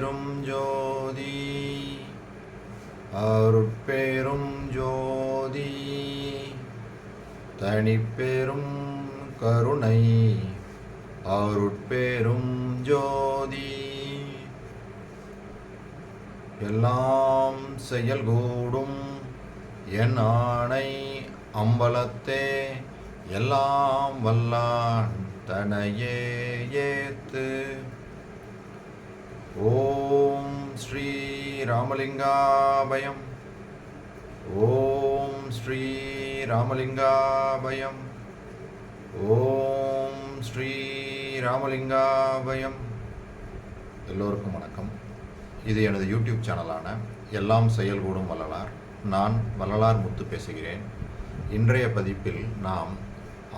அருட்பெரும் ஜோதி அருட்பெரும் ஜோதி தனிப்பெரும் கருணை அருட்பெரும் ஜோதி எல்லாம் செயல்கூடும் என் ஆணை அம்பலத்தே எல்லாம் வல்லான் தனையே ஏத்து. ஓம் ஸ்ரீ ராமலிங்காபயம். ஓம் ஸ்ரீ ராமலிங்காபயம். ஓம் ஸ்ரீ ராமலிங்காபயம். எல்லோருக்கும் வணக்கம். இது எனது யூடியூப் சேனலான எல்லாம் செயல்கூடும் வள்ளலார். நான் வள்ளலார் முத்து பேசுகிறேன். இன்றைய பதிப்பில் நாம்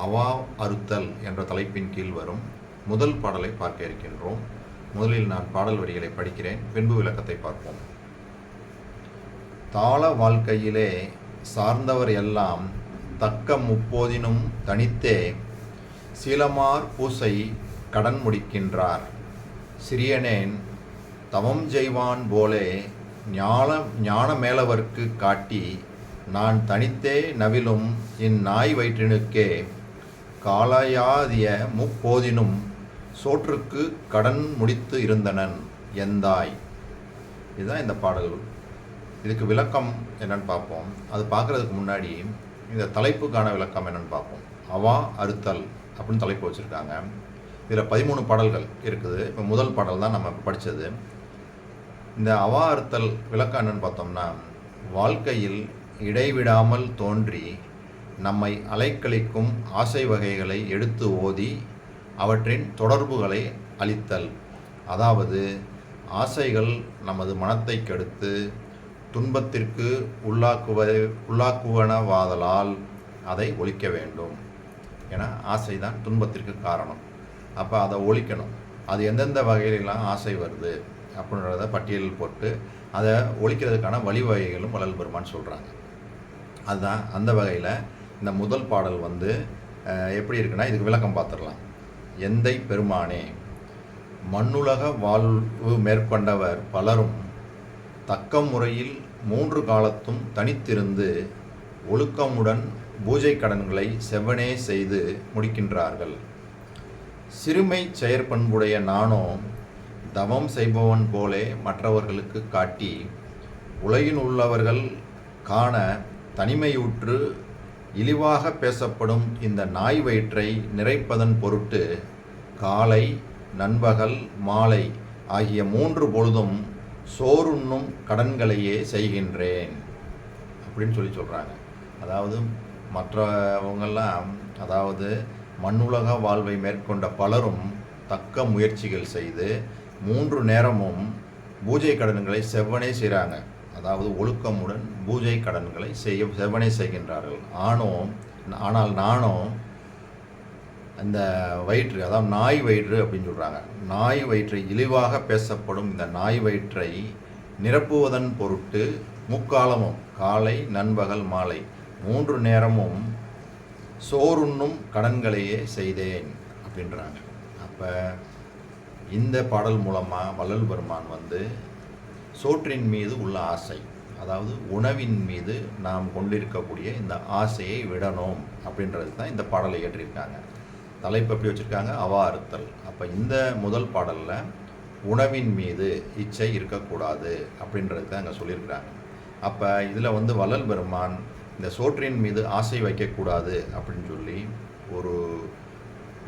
அவா அறுத்தல் என்ற தலைப்பின் கீழ் வரும் முதல் பாடலை பார்க்க இருக்கின்றோம். முதலில் நான் பாடல் வரிகளை படிக்கிறேன், பின்பு விளக்கத்தை பார்ப்போம். தாள வாழ்க்கையிலே சார்ந்தவர் எல்லாம் தக்க முப்போதினும் தனித்தே சீலமார் பூசை கடன் முடிக்கின்றார். சிறியனேன் தவம் செய்வான் போலே ஞான மேலவர்க்கு காட்டி நான் தனித்தே நவிலும் இந்நாய் வயிற்றினுக்கே காலையாதிய முப்போதினும் சோற்றுக்கு கடன் முடித்து இருந்தனன் எந்தாய். இதுதான் இந்த பாடல். இதுக்கு விளக்கம் என்னன்னு பார்ப்போம். அது பார்க்குறதுக்கு முன்னாடி இந்த தலைப்புக்கான விளக்கம் என்னன்னு பார்ப்போம். அவா அறுத்தல் அப்படின்னு தலைப்பு வச்சுருக்காங்க. இதில் 13 பாடல்கள் இருக்குது. இப்போ முதல் பாடல் தான் நம்ம படித்தது. இந்த அவா அறுத்தல் விளக்கம் என்னன்னு பார்த்தோம்னா, வாழ்க்கையில் இடைவிடாமல் தோன்றி நம்மை அலைக்கழிக்கும் ஆசை வகைகளை எடுத்து ஓதி அவற்றின் தொடர்புகளை அளித்தல். அதாவது ஆசைகள் நமது மனத்தை கெடுத்து துன்பத்திற்கு உள்ளாக்குவனவாதலால் அதை ஒழிக்க வேண்டும். ஏன்னா ஆசை தான் துன்பத்திற்கு காரணம். அப்போ அதை ஒழிக்கணும். அது எந்தெந்த வகையிலெல்லாம் ஆசை வருது அப்படின்றத பட்டியலில் போட்டு அதை ஒழிக்கிறதுக்கான வழிவகைகளும் வள்ளல் பெருமான் சொல்கிறாங்க. அதுதான் அந்த வகையில் இந்த முதல் பாடல் எப்படி இருக்குன்னா, இதுக்கு விளக்கம் பார்த்துடலாம். எந்தை பெருமானே, மண்ணுலக வாழ்வு மேற்கொண்டவர் பலரும் தக்க முறையில் 3 காலத்தும் தனித்திருந்து ஒழுக்கமுடன் பூஜை கடன்களை செவ்வனே செய்து முடிக்கின்றார்கள். சிறுமை செயற்பண்புடைய நானோ தவம் செய்பவன் போலே மற்றவர்களுக்கு காட்டி உலகில் உள்ளவர்கள் காண தனிமையுற்று இழிவாக பேசப்படும் இந்த நாய் வயிற்றை நிறைப்பதன் பொருட்டு காலை நண்பகல் மாலை ஆகிய 3 பொழுதும் சோறுண்ணும் கடன்களையே செய்கின்றேன் அப்படின்னு சொல்கிறாங்க. அதாவது மற்றவங்கெல்லாம், அதாவது மண்ணுலக வாழ்வை மேற்கொண்ட பலரும் தக்க முயற்சிகள் செய்து 3 நேரமும் பூஜை கடன்களை செவ்வனே செய்கிறாங்க. அதாவது ஒழுக்கமுடன் பூஜை கடன்களை செவ்வனே செய்கின்றார்கள். ஆனால் நானோ இந்த வயிற்று, அதாவது நாய் வயிற்று அப்படின்னு சொல்கிறாங்க. நாய் வயிற்றை இழிவாக பேசப்படும் இந்த நாய் வயிற்றை நிரப்புவதன் பொருட்டு முக்காலமும் காலை நண்பகல் மாலை 3 நேரமும் சோறுண்ணும் கடன்களையே செய்தேன் அப்படின்றாங்க. அப்போ இந்த பாடல் மூலமாக வள்ளல் பெருமான் சோற்றின் மீது உள்ள ஆசை, அதாவது உணவின் மீது நாம் கொண்டிருக்கக்கூடிய இந்த ஆசையை விடணும் அப்படின்றது தான் இந்த பாடலை ஏற்றிருக்காங்க. தலைப்பு எப்படி வச்சுருக்காங்க? அவா அறுத்தல். அப்போ இந்த முதல் பாடலில் உணவின் மீது இச்சை இருக்கக்கூடாது அப்படின்றது தான் அங்கே சொல்லியிருக்கிறாங்க. அப்போ இதில் வள்ளல் பெருமான் இந்த சோற்றின் மீது ஆசை வைக்கக்கூடாது அப்படின்னு சொல்லி ஒரு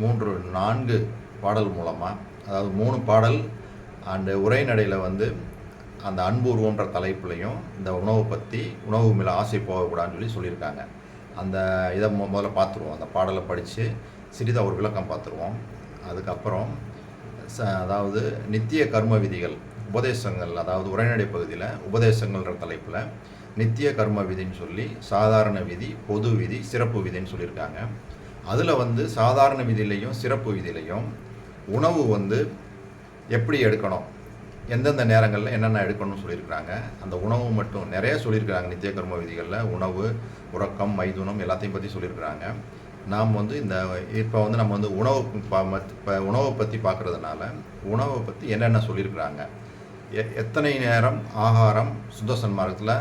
3-4 பாடல் மூலமாக, அதாவது 3 பாடல் அந்த உரைநடையில் அந்த அன்பூர்வன்ற தலைப்புலையும் இந்த உணவை பற்றி, உணவு மேலே ஆசை போகக்கூடாதுன்னு சொல்லியிருக்காங்க. அந்த இதை முதல்ல பார்த்துருவோம். அந்த பாடலை படித்து சிறிதாக ஒரு விளக்கம் பார்த்துருவோம். அதுக்கப்புறம் அதாவது நித்திய கர்ம விதிகள் உபதேசங்கள், அதாவது உரைநடை பகுதியில் உபதேசங்கள்ன்ற தலைப்பில் நித்திய கர்ம விதின்னு சொல்லி சாதாரண விதி, பொது விதி, சிறப்பு விதின்னு சொல்லியிருக்காங்க. அதில் சாதாரண விதியிலையும் சிறப்பு விதியிலையும் உணவு எப்படி எடுக்கணும், எந்தெந்த நேரங்களில் என்னென்ன எடுக்கணும்னு சொல்லியிருக்கிறாங்க. அந்த உணவு மட்டும் நிறைய சொல்லியிருக்கிறாங்க. நித்திய கர்ம விதிகளில் உணவு, உறக்கம், மைதுனம் எல்லாத்தையும் பற்றி சொல்லியிருக்கிறாங்க. நாம் இந்த இப்போ நம்ம உணவை பற்றி பார்க்குறதுனால உணவை பற்றி என்னென்ன சொல்லியிருக்கிறாங்க எத்தனை நேரம் ஆகாரம் சுத்த சன்மார்க்கத்தில்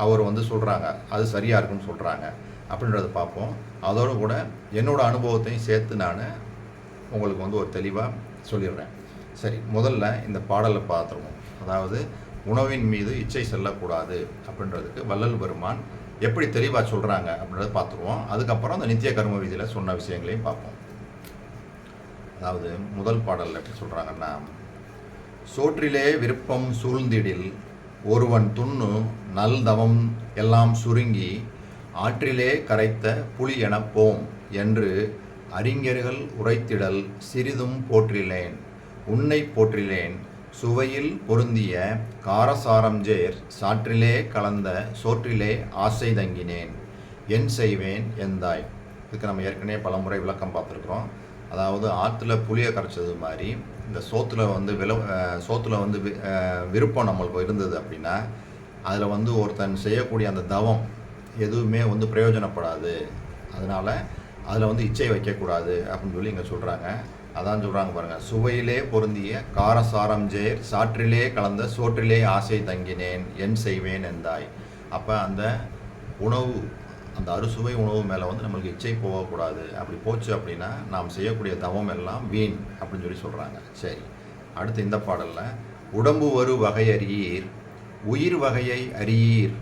அவர் வந்து சொல்கிறாங்க, அது சரியாக இருக்குன்னு சொல்கிறாங்க அப்படின்றத பார்ப்போம். அதோடு கூட என்னோடய அனுபவத்தையும் சேர்த்து நான் உங்களுக்கு வந்து ஒரு தெளிவாக சொல்லிடுறேன். சரி, முதல்ல இந்த பாடலை பார்த்துருவோம். அதாவது உணவின் மீது இச்சை செல்லக்கூடாது அப்படின்றதுக்கு வள்ளல் பெருமான் எப்படி தெளிவாக சொல்கிறாங்க அப்படின்றத பார்த்துருவோம். அதுக்கப்புறம் அந்த நித்திய கர்ம விதியில் சொன்ன விஷயங்களையும் பார்ப்போம். அதாவது முதல் பாடலில் எப்படி சொல்கிறாங்கன்னா, சோற்றிலே விருப்பம் சூழ்ந்திடில் ஒருவன் துண்ணு நல் தவம் எல்லாம் சுருங்கி ஆற்றிலே கரைத்த புலி எனப்போம் என்று அறிஞர்கள் உரைத்திடல் சிறிதும் போற்றிலேன் உன்னை போற்றிலேன் சுவையில் பொருந்திய காரசாரஞ்சேர் சாற்றிலே கலந்த சோற்றிலே ஆசை தங்கினேன் என் செய்வேன் எந்தாய். இதுக்கு நம்ம ஏற்கனவே பலமுறை விளக்கம் பார்த்துருக்குறோம். அதாவது ஆற்றுல புளியை கரைச்சது மாதிரி இந்த சோத்தில் வந்து விருப்பம் நம்மளுக்கு இருந்தது அப்படின்னா அதில் வந்து ஒருத்தன் செய்யக்கூடிய அந்த தவம் எதுவுமே வந்து பிரயோஜனப்படாது. அதனால் அதில் வந்து இச்சை வைக்கக்கூடாது அப்படின்னு சொல்லி இங்கே சொல்கிறாங்க. அதான் சொல்கிறாங்க பாருங்கள், சுவையிலே பொருந்திய காரசாரஞ்சேர் சாற்றிலே கலந்த சோற்றிலே ஆசை தங்கினேன் என் செய்வேன் எந்தாய். அப்போ அந்த உணவு, அந்த அறுசுவை உணவு மேலே வந்து நம்மளுக்கு இச்சை போகக்கூடாது. அப்படி போச்சு அப்படின்னா நாம் செய்யக்கூடிய தவம் எல்லாம் வீண் அப்படின்னு சொல்லி சொல்கிறாங்க. சரி, அடுத்து இந்த பாடலில் உடம்பு ஒரு வகை அறியீர் உயிர் வகையை அறியீர்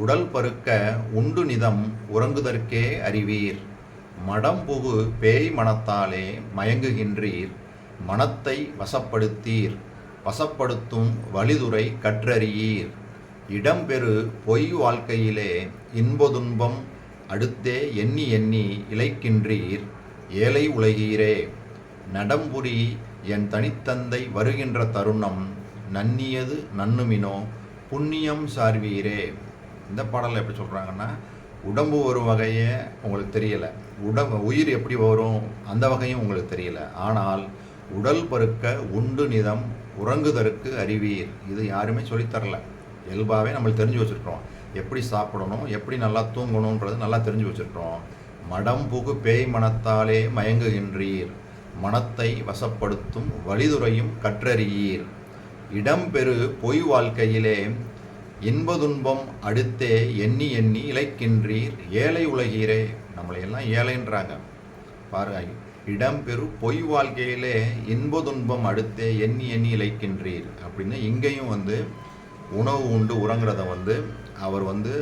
உடல் பருக்க உண்டு நிதம் உறங்குதற்கே அறிவீர் மடம் புகு பேய் மனத்தாலே மயங்குகின்றீர் மனத்தை வசப்படுத்தீர் வசப்படுத்தும் வழிதுரை கற்றறியீர் இடம்பெறு பொய் வாழ்க்கையிலே இன்பதுன்பம் அடுத்தே எண்ணி எண்ணி இழைக்கின்றீர் ஏழை உலகீரே நடம்புரி என் தனித்தந்தை வருகின்ற தருணம் நன்னியது நன்னுமினோ புண்ணியம் சார்வீரே. இந்த பாடலில் எப்படி சொல்கிறாங்கன்னா, உடம்பு ஒரு வகையை உங்களுக்கு தெரியலை, உயிர் எப்படி வரும் அந்த வகையும் உங்களுக்கு தெரியல, ஆனால் உடல் பருக்க உண்டு நிதம் உறங்குதற்கு அறிவீர். இது யாருமே சொல்லித்தரல, இயல்பாகவே நம்மளுக்கு தெரிஞ்சு வச்சுருக்கிறோம். எப்படி சாப்பிடணும், எப்படி நல்லா தூங்கணுன்றது நல்லா தெரிஞ்சு வச்சுருக்கிறோம். மடம் புகு பேய் மனத்தாலே மயங்குகின்றீர் மனத்தை வசப்படுத்தும் வழிதுரையும் கற்றறியீர் இடம்பெறு பொய் வாழ்க்கையிலே இன்பதுன்பம் அடுத்தே எண்ணி எண்ணி இழைக்கின்றீர் ஏழை உலகீரே. நம்மளையெல்லாம் ஏழைன்றாங்க பாருங்க. இடம்பெறு பொய் வாழ்க்கையிலே இன்பதுன்பம் அடுத்தே எண்ணி எண்ணி இழைக்கின்றீர் அப்படின்னு இங்கேயும் வந்து உணவு உண்டு உறங்குறத வந்து அவர் வந்து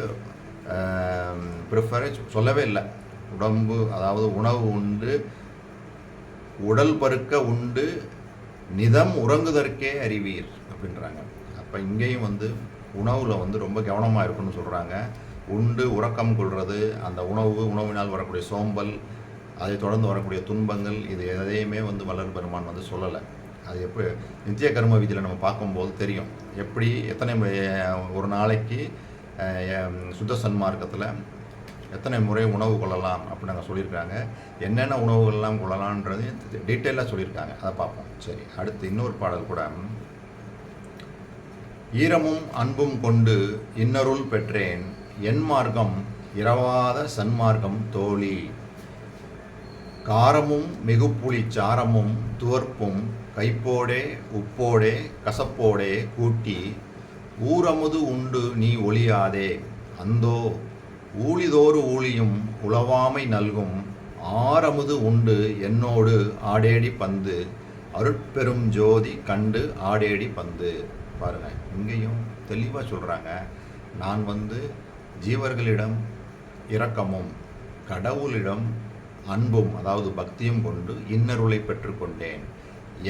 ப்ரிஃபரே சொல்லவே இல்லை. உடம்பு, அதாவது உணவு உண்டு உடல் பருக்க உண்டு நிதம் உறங்குதற்கே அறிவீர் அப்படின்றாங்க. அப்போ இங்கேயும் வந்து உணவில் வந்து ரொம்ப கவனமாக இருக்குன்னு சொல்கிறாங்க. உண்டு உறக்கம் கொள்வது, அந்த உணவினால் வரக்கூடிய சோம்பல், அதை தொடர்ந்து வரக்கூடிய துன்பங்கள், இது எதையுமே வந்து வள்ளல் பெருமான் வந்து சொல்லலை. அது எப்படி நித்திய கர்ம விதியில் நம்ம பார்க்கும்போது தெரியும், எப்படி எத்தனை ஒரு நாளைக்கு சுத்த சன்மார்க்கத்தில் எத்தனை முறை உணவு கொள்ளலாம் அப்படின்னு நாங்கள் சொல்லியிருக்காங்க. என்னென்ன உணவுகள்லாம் கொள்ளலான்றது டீட்டெயிலாக சொல்லியிருக்காங்க, அதை பார்ப்போம். சரி, அடுத்து இன்னொரு பாடல் கூட, ஈரமும் அன்பும் கொண்டு இன்னருள் பெற்றேன் என் மார்க்கம் இரவாத சன்மார்க்கம் தோழி காரமும் மிகுப்புளி சாரமும் துவர்ப்பும் கைப்போடே உப்போடே கசப்போடே கூட்டி ஊரமுது உண்டு நீ ஒளியாதே அந்தோ ஊழிதோறு ஊழியும் உளவாமை நல்கும் ஆரமுது உண்டு என்னோடு ஆடேடி பந்து அருட்பெரும் ஜோதி கண்டு ஆடேடி பந்து. பாருங்க, இங்கேயும் தெளிவாக சொல்கிறாங்க, நான் வந்து ஜீவர்களிடம் இரக்கமும் கடவுளிடம் அன்பும், அதாவது பக்தியும் கொண்டு இன்னருளை பெற்றுக்கொண்டேன்.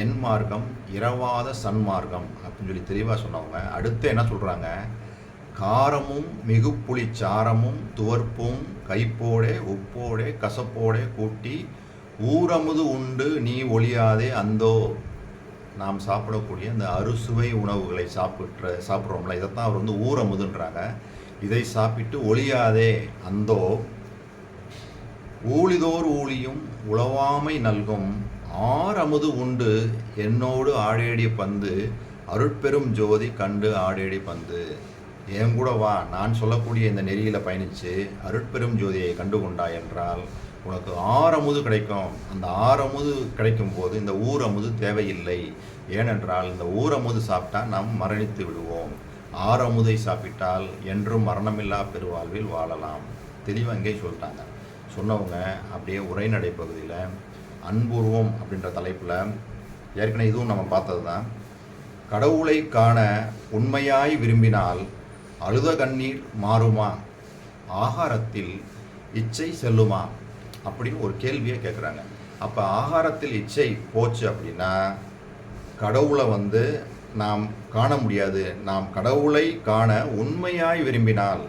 என் மார்க்கம் இரவாத சன்மார்க்கம் அப்படின்னு சொல்லி தெளிவாக சொன்னவங்க அடுத்து என்ன சொல்கிறாங்க, காரமும் மிகுப்புளி சாரமும் துவர்ப்பும் கைப்போடே உப்போடே கசப்போடே கூட்டி ஊரமுது உண்டு நீ ஒளியாதே அந்தோ. நாம் சாப்பிடக்கூடிய இந்த அறுசுவை உணவுகளை சாப்பிட்றோம்ல, இதைத்தான் அவர் வந்து ஊரமுதுன்றாங்க. இதை சாப்பிட்டு ஒளியாதே அந்தோ ஊழிதோர் ஊழியும் உளவாமை நல்கும் ஆரமுது உண்டு என்னோடு ஆடேடி பந்து அருட்பெரும் ஜோதி கண்டு ஆடேடி பந்து. என் கூட வா, நான் சொல்லக்கூடிய இந்த நெறியில் பயணித்து அருட்பெரும் ஜோதியை கண்டு கொண்டாய் என்றால் உனக்கு ஆறமுது கிடைக்கும். அந்த ஆறமுது கிடைக்கும் போது இந்த ஊரமுது தேவையில்லை. ஏனென்றால் இந்த ஊரமுது சாப்பிட்டா நாம் மரணித்து விடுவோம். ஆறமுதை சாப்பிட்டால் என்றும் மரணமில்லா பெருவாழ்வில் வாழலாம். தெளிவாக இங்கே சொல்லிட்டாங்க. சொன்னவங்க அப்படியே உரைநடை பகுதியில் அன்புருவம் அப்படின்ற தலைப்பில் ஏற்கனவே இதுவும் நம்ம பார்த்தது தான். கடவுளை காண உண்மையாய் விரும்பினால் அழுத கண்ணீர் மாறுமா, ஆகாரத்தில் இச்சை செல்லுமா அப்படின்னு ஒரு கேள்வியை கேட்குறாங்க. அப்போ ஆகாரத்தில் இச்சை போச்சு அப்படின்னா கடவுளை நாம் காண முடியாது. நாம் கடவுளை காண உண்மையாய் விரும்பினால்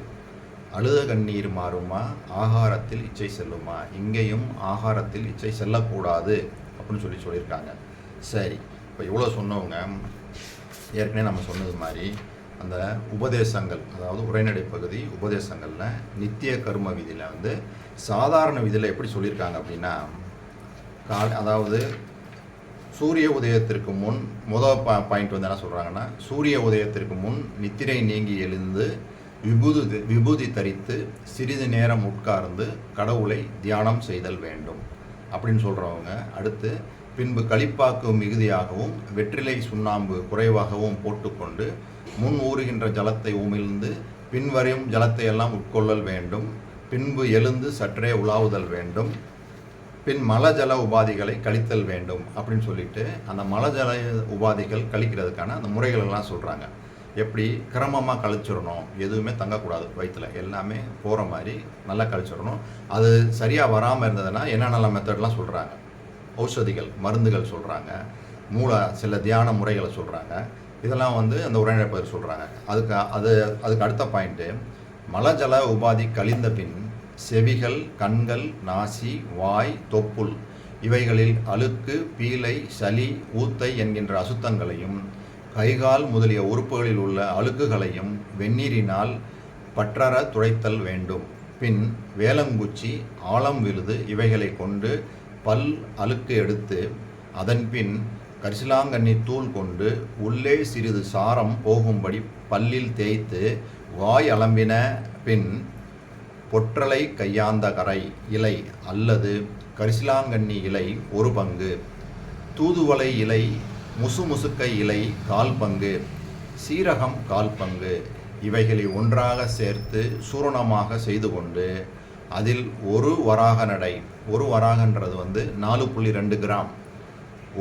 அழுத கண்ணீர் மாறுமா, ஆகாரத்தில் இச்சை செல்லுமா. இங்கேயும் ஆகாரத்தில் இச்சை செல்லக்கூடாது அப்படின்னு சொல்லியிருக்காங்க. சரி, இப்போ இவ்வளோ சொன்னவங்க ஏற்கனவே நம்ம சொன்னது மாதிரி அந்த உபதேசங்கள், அதாவது உரைநடை பகுதி உபதேசங்களில் நித்திய கர்ம விதியில் சாதாரண விதியில் எப்படி சொல்லியிருக்காங்க அப்படின்னா, அதாவது சூரிய உதயத்திற்கு முன் முதல் பாயிண்ட் என்ன சொல்கிறாங்கன்னா, சூரிய உதயத்திற்கு முன் நித்திரை நீங்கி எழுந்து விபூதி தரித்து சிறிது நேரம் உட்கார்ந்து கடவுளை தியானம் செய்தல் வேண்டும் அப்படின்னு சொல்கிறவங்க. அடுத்து பின்பு களிப்பாக்கு மிகுதியாகவும் வெற்றிலை சுண்ணாம்பு குறைவாகவும் போட்டுக்கொண்டு முன் ஊறுகின்ற ஜலத்தை உமிழ்ந்து பின்வரும் ஜலத்தை எல்லாம் உட்கொள்ளல் வேண்டும். பின்பு எழுந்து சற்றே உலாவுதல் வேண்டும். பின் மலஜல உபாதிகளை கழித்தல் வேண்டும் அப்படின்னு சொல்லிட்டு அந்த மலஜல உபாதிகள் கழிக்கிறதுக்கான அந்த முறைகள் எல்லாம் சொல்கிறாங்க. எப்படி கிரமமாக கழிச்சிடணும், எதுவுமே தங்கக்கூடாது வயிற்றில், எல்லாமே போகிற மாதிரி நல்லா கழிச்சிடணும். அது சரியாக வராமல் இருந்ததுன்னா என்னென்ன மெத்தட்லாம் சொல்கிறாங்க, ஔஷதிகள் மருந்துகள் சொல்கிறாங்க, சில தியான முறைகளை சொல்கிறாங்க. இதெல்லாம் அந்த உரைநடை சொல்கிறாங்க. அதுக்கு அடுத்த பாயிண்ட்டு, மலஜல உபாதி கழிந்த பின் செவிகள், கண்கள், நாசி, வாய், தொப்புள் இவைகளில் அழுக்கு, பீலை, சளி, ஊத்தை என்கின்ற அசுத்தங்களையும் கைகால் முதலிய உறுப்புகளில் உள்ள அழுக்குகளையும் வெந்நீரினால் பற்றற துடைத்தல் வேண்டும். பின் வேலங்குச்சி, ஆலம் விழுது இவைகளை கொண்டு பல் அழுக்கு எடுத்து அதன்பின் கரிசலாங்கண்ணி தூள் கொண்டு உள்ளே சிறிது சாரம் போகும்படி பல்லில் தேய்த்து வாய் அலம்பின பின் பொற்றலை கையாந்த கரை இலை அல்லது கரிசலாங்கண்ணி இலை 1 பங்கு, தூதுவளை இலை, முசுமுசுக்கை இலை 1/4 பங்கு, சீரகம் 1/4 பங்கு இவைகளை ஒன்றாக சேர்த்து சூரணமாக செய்து கொண்டு அதில் 1 வராக நடை, 1 வராகன்றது 4.2 கிராம்,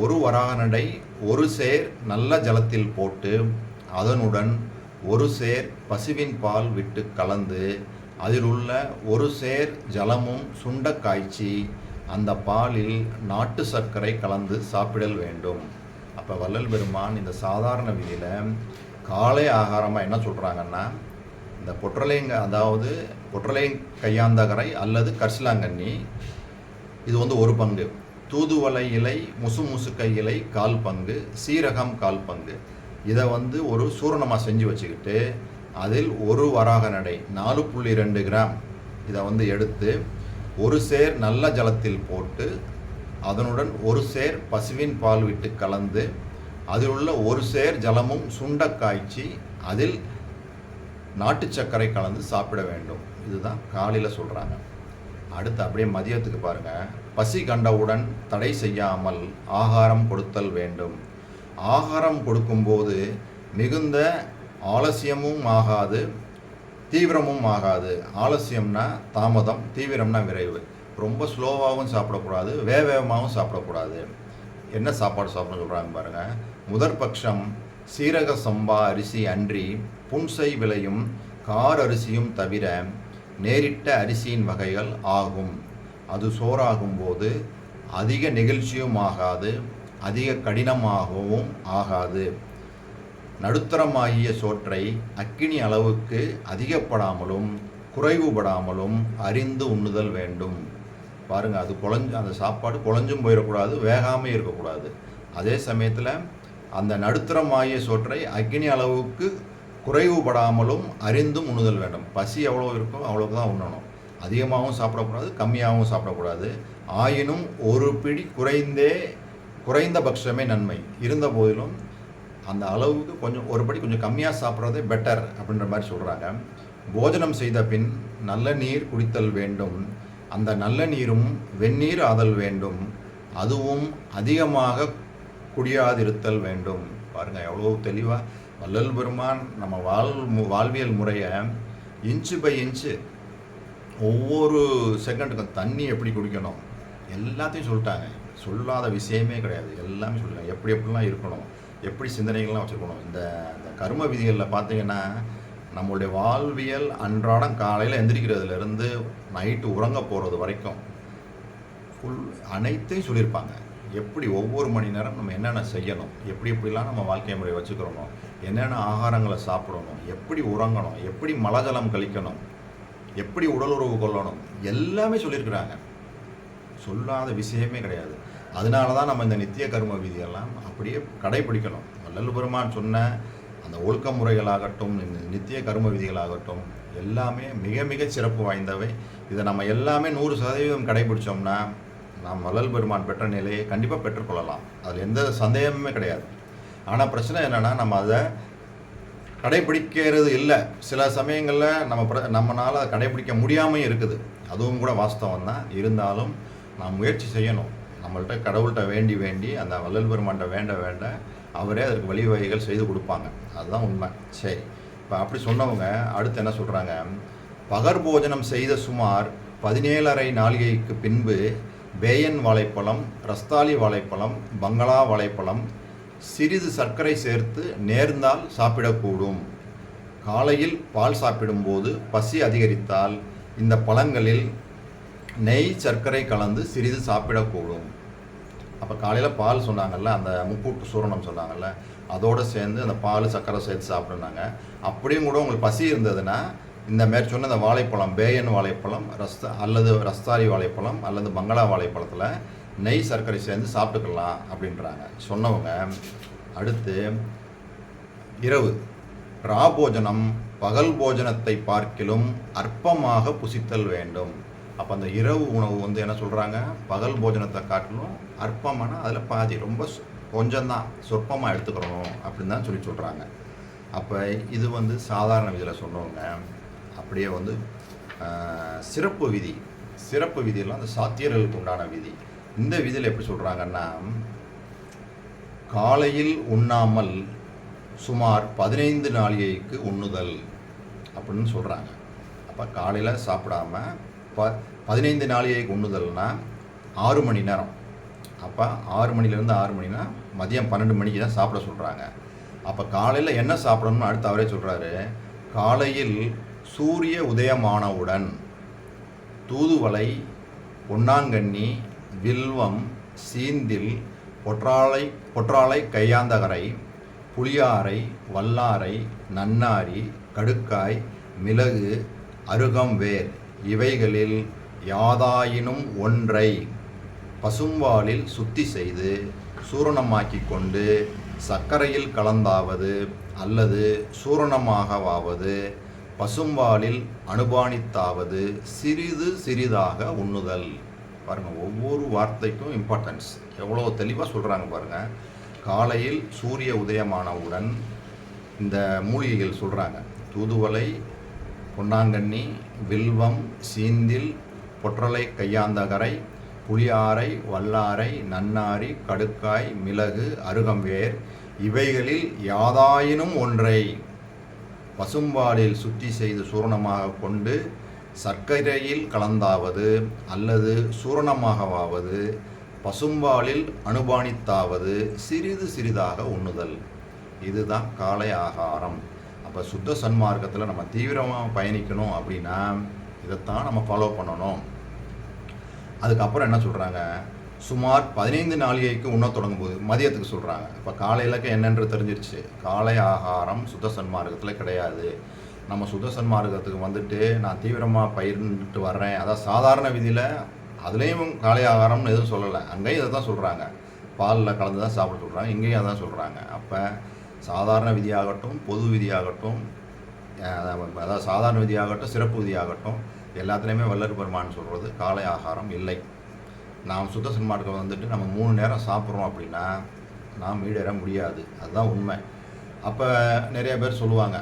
1 வராக நடை 1 சேர் நல்ல ஜலத்தில் போட்டு அதனுடன் 1 சேர் பசுவின் பால் விட்டு கலந்து அதில் உள்ள 1 சேர் ஜலமும் சுண்ட காய்ச்சி அந்த பாலில் நாட்டு சர்க்கரை கலந்து சாப்பிடல் வேண்டும். அப்போ வள்ளல் பெருமான் இந்த சாதாரண விதியில் காலை ஆகாரமாக என்ன சொல்கிறாங்கன்னா, இந்த அதாவது பொற்றலை கையாந்தகரை அல்லது கரிசலாங்கண்ணி இது 1 பங்கு, தூதுவளை இலை, முசுமுசுக்கை இலை 1/4 பங்கு, சீரகம் 1/4 பங்கு இதை ஒரு சூரணமாக செஞ்சு வச்சுக்கிட்டு அதில் 1 வராக நடை 4.2 கிராம் இதை எடுத்து 1 சேர் நல்ல ஜலத்தில் போட்டு அதனுடன் 1 சேர் பசுவின் பால் விட்டு கலந்து அதில் உள்ள 1 சேர் ஜலமும் சுண்ட காய்ச்சி அதில் நாட்டு சர்க்கரை கலந்து சாப்பிட வேண்டும். இதுதான் காலையில் சொல்கிறாங்க. அடுத்து அப்படியே மதியத்துக்கு பாருங்கள். பசி கண்டவுடன் தடை செய்யாமல் ஆகாரம் கொடுத்தல் வேண்டும். ஆகாரம் கொடுக்கும்போது மிகுந்த ஆலசியமும் ஆகாது, தீவிரமும் ஆகாது. ஆலசியம்னா தாமதம், தீவிரம்னா விரைவு. ரொம்ப ஸ்லோவாகவும் சாப்பிடக்கூடாது, வேகமாகவும் சாப்பிடக்கூடாது. என்ன சாப்பாடு சாப்பிடணும்னு சொல்கிறாங்க பாருங்கள். முதற்பட்சம் சீரக சம்பா அரிசி அன்றி புன்சை விளையும் கார் அரிசியும் தவிர நேரிட்ட அரிசியின் வகைகள் ஆகும். அது சோறாகும்போது அதிக நெகிழ்ச்சியும் ஆகாது, அதிக கடினமாகவும் ஆகாது. நடுத்தரமாகிய சோற்றை அக்கினி அளவுக்கு அதிகப்படாமலும் குறைவுபடாமலும் அறிந்து உண்ணுதல் வேண்டும். பாருங்கள், அது அந்த சாப்பாடு குழஞ்சும் போயிடக்கூடாது, வேகாமல் இருக்கக்கூடாது. அதே சமயத்தில் அந்த நடுத்தரமாகிய சோற்றை அக்கினி அளவுக்கு குறைவுபடாமலும் அறிந்தும் உண்ணுதல் வேண்டும். பசி எவ்வளோ இருக்கோ அவ்வளோக்கு தான் உண்ணணும். அதிகமாகவும் சாப்பிடக்கூடாது, கம்மியாகவும் சாப்பிடக்கூடாது. ஆயினும் 1 பிடி குறைந்தபட்சமே நன்மை. இருந்த போதிலும் அந்த அளவுக்கு கொஞ்சம் 1 படி கொஞ்சம் கம்மியாக சாப்பிட்றதே பெட்டர் அப்படின்ற மாதிரி சொல்கிறாங்க. போஜனம் செய்த பின் நல்ல நீர் குடித்தல் வேண்டும். அந்த நல்ல நீரும் வெந்நீர் ஆதல் வேண்டும், அதுவும் அதிகமாக குடியாதிருத்தல் வேண்டும். பாருங்கள் எவ்வளோ தெளிவாக வள்ளல் பெருமான் நம்ம வாழ்வியல் முறையை இன்ச்சு பை இன்ச்சு ஒவ்வொரு செகண்டுக்கும் தண்ணி எப்படி குடிக்கணும் எல்லாத்தையும் சொல்லிட்டாங்க. சொல்லாத விஷயமே கிடையாது, எல்லாமே சொல்லிட்டாங்க. எப்படி எப்படிலாம் இருக்கணும், எப்படி சிந்தனைகள்லாம் வச்சுருக்கணும். இந்த கர்ம விதிகளில் பார்த்தீங்கன்னா நம்மளுடைய வாழ்வியல் அன்றாடம் காலையில் எந்திரிக்கிறதுலேருந்து நைட்டு உறங்க போகிறது வரைக்கும் அனைத்தையும் சொல்லியிருப்பாங்க. எப்படி ஒவ்வொரு மணி நேரம் நம்ம என்னென்ன செய்யணும், எப்படி எப்படிலாம் நம்ம வாழ்க்கை முறையை வச்சுக்கிறணும், என்னென்ன ஆகாரங்களை சாப்பிடணும், எப்படி உறங்கணும், எப்படி மலஜலம் கழிக்கணும், எப்படி உடலுறவு கொள்ளணும், எல்லாமே சொல்லியிருக்கிறாங்க. சொல்லாத விஷயமே கிடையாது. அதனால தான் நம்ம இந்த நித்திய கர்ம விதியெல்லாம் அப்படியே கடைபிடிக்கணும். வள்ளல் பெருமான் சொன்ன அந்த ஒழுக்க முறைகளாகட்டும், நித்திய கர்ம விதிகளாகட்டும் எல்லாமே மிக மிக சிறப்பு வாய்ந்தவை. இதை நம்ம எல்லாமே 100% கடைபிடிச்சோம்னா நாம் வள்ளல் பெருமான் பெற்ற நிலையை கண்டிப்பாக பெற்றுக்கொள்ளலாம். அதில் எந்த சந்தேகமுமே கிடையாது. ஆனால் பிரச்சனை என்னென்னா நம்ம அதை கடைபிடிக்கிறது இல்லை. சில சமயங்களில் நம்மளால் அதை கடைபிடிக்க முடியாமல் இருக்குது. அதுவும் கூட வாஸ்தவம் தான். இருந்தாலும் நாம் முயற்சி செய்யணும். நம்மள்கிட்ட கடவுள்கிட்ட வேண்டி அந்த வள்ளல் பெருமான்கிட்ட வேண்ட அவரே அதற்கு வழிவகைகள் செய்து கொடுப்பாங்க. அதுதான் உண்மை. சரி, இப்போ அப்படி சொன்னவங்க அடுத்து என்ன சொல்கிறாங்க, பகற்போஜனம் செய்த சுமார் 17½ நாளிகைக்கு பின்பு பேயன் வாழைப்பழம், ரஸ்தாலி வாழைப்பழம், பங்களா வாழைப்பழம் சிறிது சர்க்கரை சேர்த்து நேர்ந்தால் சாப்பிடக்கூடும். காலையில் பால் சாப்பிடும்போது பசி அதிகரித்தால் இந்த பழங்களில் நெய் சர்க்கரை கலந்து சிறிது சாப்பிடக்கூடும். அப்போ காலையில் பால் சொன்னாங்கல்ல, அந்த முக்கூட்டு சூரணம் சொன்னாங்கல்ல, அதோடு சேர்ந்து அந்த பால் சர்க்கரை சேர்த்து சாப்பிடுனாங்க. அப்படியும் கூட உங்களுக்கு பசி இருந்ததுன்னா இந்த மாரி சொன்ன இந்த வாழைப்பழம், பேயன் வாழைப்பழம், அல்லது ரஸ்தாலி வாழைப்பழம் அல்லது பங்களா வாழைப்பழத்தில் நெய் சர்க்கரை சேர்ந்து சாப்பிட்டுக்கலாம் அப்படின்றாங்க சொன்னவங்க. அடுத்து இரவு ராபோஜனம் பகல் போஜனத்தை பார்க்கிலும் அற்பமாக புசித்தல் வேண்டும். அப்போ அந்த இரவு உணவு என்ன சொல்கிறாங்க, பகல் போஜனத்தை காட்டிலும் அற்பமான, அதில் பாதி, ரொம்ப கொஞ்சம்தான், சொற்பமாக எடுத்துக்கிறணும் அப்படின்னு தான் சொல்கிறாங்க. அப்போ இது சாதாரண விதியில் சொன்னவங்க. அப்படியே சிறப்பு விதியெல்லாம் அந்த சாத்தியர்களுக்கு உண்டான விதி. இந்த விதியில் எப்படி சொல்கிறாங்கன்னா, காலையில் உண்ணாமல் சுமார் 15 நாளிகைக்கு உண்ணுதல் அப்படின்னு சொல்கிறாங்க. அப்போ காலையில் சாப்பிடாம 15 நாளிகைக்கு உண்ணுதல்னா 6 மணி நேரம். அப்போ 6 மணிலேருந்து 6 மணினா மதியம் 12 மணிக்கு தான் சாப்பிட சொல்கிறாங்க. அப்போ காலையில் என்ன சாப்பிடணும்னு அடுத்து அவரே சொல்கிறாரு, காலையில் சூரிய உதயமானவுடன் தூதுவளை, பொன்னாங்கண்ணி, வில்வம், சீந்தில், பொற்றாழை கையாந்தகரை, புளியாரை, வல்லாரை, நன்னாரி, கடுக்காய், மிளகு, அருகம்வேர் இவைகளில் யாதாயினும் ஒன்றை பசும்பாலில் சுத்தி செய்து சூரணமாக்கி கொண்டு சர்க்கரையில் கலந்தாவது அல்லது சூரணமாகவாவது பசும்பாலில் அனுபானித்தாவது சிறிது சிறிதாக உண்ணுதல். பாருங்கள், ஒவ்வொரு வார்த்தைக்கும் இம்பார்ட்டன்ஸ் எவ்வளோ தெளிவாக சொல்கிறாங்க பாருங்கள். காலையில் சூரிய உதயமானவுடன் இந்த மூலிகைகள் சொல்கிறாங்க, தூதுவளை, பொன்னாங்கண்ணி, வில்வம், சீந்தில், பொற்றலை கையாந்தகரை, புளியாரை, வல்லாரை, நன்னாரி, கடுக்காய், மிளகு, அருகம்வேர் இவைகளில் யாதாயினும் ஒன்றை பசும்பாலில் சுத்தி செய்து சூரணமாக கொண்டு சர்க்கரையில் கலந்தாவது அல்லது சூரணமாகவாவது பசும்பாலில் அனுபானித்தாவது சிறிது சிறிதாக உண்ணுதல். இதுதான் காலை ஆகாரம். அப்போ சுத்த சன்மார்க்கத்தில் நம்ம தீவிரமாக பயணிக்கணும் அப்படின்னா இதைத்தான் நம்ம ஃபாலோ பண்ணணும். அதுக்கப்புறம் என்ன சொல்கிறாங்க, சுமார் 15 நாளிகைக்கு உண்ண தொடங்கும்போது மதியத்துக்கு சொல்கிறாங்க. இப்போ காலையிலக்கு என்னென்று தெரிஞ்சிருச்சு, காலை ஆகாரம் சுத்த சன்மார்க்கத்தில் கிடையாது. நம்ம சுத்த சன்மார்க்கத்துக்கு நான் தீவிரமாக பயிர்ந்துட்டு வர்றேன், அதான் சாதாரண விதியில் அதுலேயும் காலை ஆகாரம்னு எதுவும் சொல்லலை. அங்கேயும் இதை தான் சொல்கிறாங்க, பாலில் கலந்து தான் சாப்பிட சொல்கிறாங்க, இங்கேயும் அதான் சொல்கிறாங்க. அப்போ சாதாரண விதியாகட்டும், பொது விதியாகட்டும், அதாவது சாதாரண விதியாகட்டும், சிறப்பு விதியாகட்டும், எல்லாத்துலேயுமே வள்ளல் பெருமான் சொல்கிறது காலை ஆகாரம் இல்லை. நாம் சுத்த சன்மார்க்கம் நம்ம 3 நேரம் சாப்பிட்றோம் அப்படின்னா நாம் ஈடேற முடியாது. அதுதான் உண்மை. அப்போ நிறைய பேர் சொல்லுவாங்க,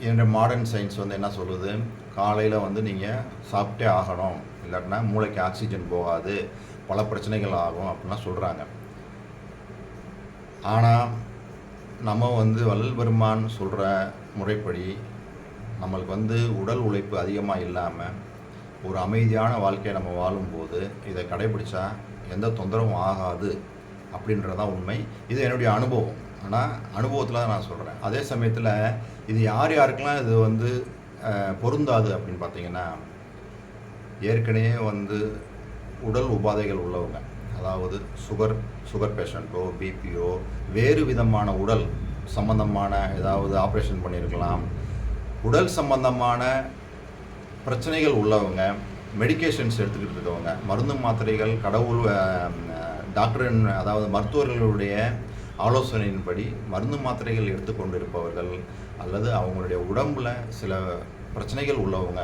என்னுடைய மாடர்ன் சயின்ஸ் என்ன சொல்லுது, காலையில் வந்து நீங்கள் சாப்பிட்டே ஆகணும், இல்லாட்டினா மூளைக்கு ஆக்சிஜன் போகாது, பல பிரச்சனைகள் ஆகும் அப்படின்லாம் சொல்கிறாங்க. ஆனால் நம்ம வந்து வள்ளல் பெருமான் சொல்கிற முறைப்படி நம்மளுக்கு வந்து உடல் உழைப்பு அதிகமாக இல்லாமல் ஒரு அமைதியான வாழ்க்கையை நம்ம வாழும்போது இதை கடைபிடிச்சா எந்த தொந்தரவும் ஆகாது அப்படின்றதான் உண்மை. இது என்னுடைய அனுபவம். ஆனால் அனுபவத்தில் தான் நான் சொல்கிறேன். அதே சமயத்தில் இது யார் யாருக்கெல்லாம் இது வந்து பொருந்தாது அப்படின்னு பார்த்தீங்கன்னா, ஏற்கனவே வந்து உடல் உபாதைகள் உள்ளவங்க, அதாவது சுகர் பேஷண்ட்டோ, பிபியோ, வேறு விதமான உடல் சம்பந்தமான ஏதாவது ஆப்ரேஷன் பண்ணியிருக்கலாம், உடல் சம்பந்தமான பிரச்சனைகள் உள்ளவங்க, மெடிக்கேஷன்ஸ் எடுத்துக்கிட்டு இருக்கவங்க, மருந்து மாத்திரைகள் டாக்டரின் அதாவது மருத்துவர்களுடைய ஆலோசனையின்படி மருந்து மாத்திரைகள் எடுத்துக்கொண்டு இருப்பவர்கள், அல்லது அவங்களுடைய உடம்பில் சில பிரச்சனைகள் உள்ளவங்க,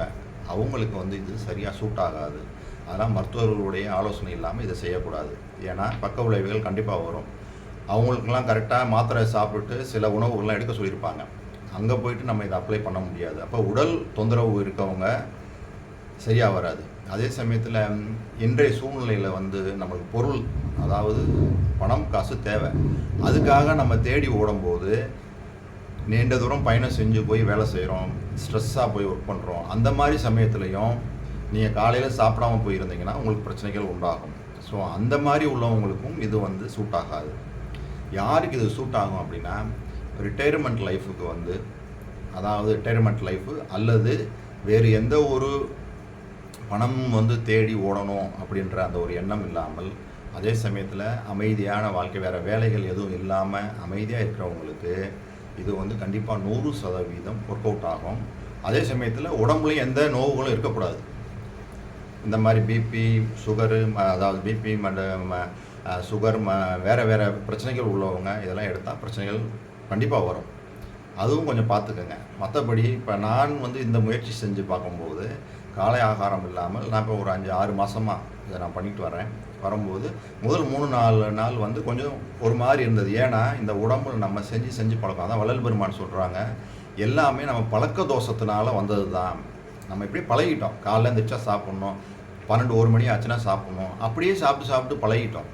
அவங்களுக்கு வந்து இது சரியாக சூட் ஆகாது. அதனால் மருத்துவர்களுடைய ஆலோசனை இல்லாமல் இதை செய்யக்கூடாது. ஏன்னா பக்க விளைவுகள் கண்டிப்பாக வரும். அவங்களுக்கெல்லாம் கரெக்டாக மாத்திரை சாப்பிட்டு சில உணவுகள்லாம் எடுக்க சொல்லியிருப்பாங்க. அங்கே போயிட்டு நம்ம இதை அப்ளை பண்ண முடியாது. அப்போ உடல் தொந்தரவு இருக்கவங்க சரியாக வராது. அதே சமயத்தில் இன்றைய சூழ்நிலையில் வந்து நமக்கு பொருள், அதாவது பணம் காசு தேவை. அதுக்காக நம்ம தேடி ஓடும்போது நீண்ட தூரம் பயணம் செஞ்சு போய் வேலை செய்கிறோம், ஸ்ட்ரெஸ்ஸாக போய் ஒர்க் பண்ணுறோம். அந்த மாதிரி சமயத்துலையும் நீங்கள் காலையில் சாப்பிடாம போயிருந்தீங்கன்னா உங்களுக்கு பிரச்சனைகள் உண்டாகும். ஸோ அந்த மாதிரி உள்ளவங்களுக்கும் இது வந்து சூட் ஆகாது. யாருக்கு இது சூட் ஆகும் அப்படின்னா, ரிட்டையர்மெண்ட் லைஃபுக்கு வந்து, அதாவது ரிட்டையர்மெண்ட் லைஃபு அல்லது வேறு எந்த ஒரு பணம் வந்து தேடி ஓடணும் அப்படின்ற அந்த ஒரு எண்ணம் இல்லாமல், அதே சமயத்தில் அமைதியான வாழ்க்கை, வேறு வேலைகள் எதுவும் இல்லாமல் அமைதியாக இருக்கிறவங்களுக்கு இது வந்து கண்டிப்பாக 100% ஒர்க் அவுட் ஆகும். அதே சமயத்தில் உடம்புலையும் எந்த நோவுகளும் இருக்கக்கூடாது. இந்த மாதிரி பிபி, சுகரு, அதாவது பிபி சுகர், வேறு வேறு பிரச்சனைகள் உள்ளவங்க இதெல்லாம் எடுத்தால் பிரச்சனைகள் கண்டிப்பாக வரும். அதுவும் கொஞ்சம் பார்த்துக்கோங்க. மற்றபடி இப்போ நான் வந்து இந்த முயற்சி செஞ்சு பார்க்கும்போது காலை ஆகாரம் இல்லாமல் நான் இப்போ ஒரு 5-6 மாதமாக இதை நான் பண்ணிட்டு வரும்போது முதல் 3-4 நாள் வந்து கொஞ்சம் ஒரு மாதிரி இருந்தது. ஏன்னா இந்த உடம்புல நம்ம செஞ்சு பழக்கம். அதான் வள்ளல் பெருமான் சொல்கிறாங்க, எல்லாமே நம்ம பழக்க தோஷத்தினால வந்தது தான். நம்ம இப்படியே பழகிட்டோம். காலைல எழுந்திரிச்சா சாப்பிட்ணும், 12-1 மணி ஆச்சுன்னா சாப்பிட்ணும், அப்படியே சாப்பிட்டு பழகிட்டோம்.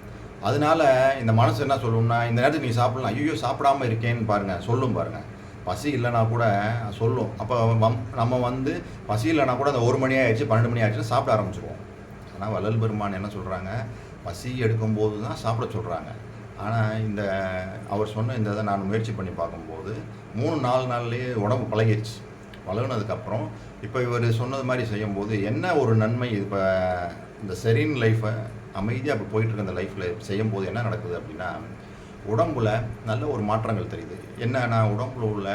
அதனால இந்த மனசு என்ன சொல்லும்னா, இந்த நேரத்துக்கு நீ சாப்பிடலாம், ஐயோ சாப்பிடாமல் இருக்கேன்னு பாருங்கள் சொல்லும் பாருங்கள். பசி இல்லைனா கூட சொல்லும். அப்போ நம்ம வந்து பசி இல்லைனா கூட அந்த 1 மணி ஆயிடுச்சு 12 மணி ஆயிடுச்சுன்னா சாப்பிட ஆரம்பிச்சிருவோம். ஆனால் வள்ளல் பெருமான் என்ன சொல்கிறாங்க, பசி எடுக்கும்போது தான் சாப்பிட சொல்கிறாங்க. ஆனால் அவர் சொன்ன இந்த இதை நான் முயற்சி பண்ணி பார்க்கும்போது 3-4 நாள்லேயே உடம்பு பழகிடுச்சு. பழகுனதுக்கப்புறம் இப்போ இவர் சொன்னது மாதிரி செய்யும்போது என்ன ஒரு நன்மை, இப்போ இந்த செரீன் லைஃப்பை அமைதியாக இப்போ போயிட்டுருக்க இந்த லைஃப்பில் செய்யும்போது என்ன நடக்குது அப்படின்னா, உடம்புல நல்ல ஒரு மாற்றங்கள் தெரியுது. என்னன்னா, உடம்புல உள்ள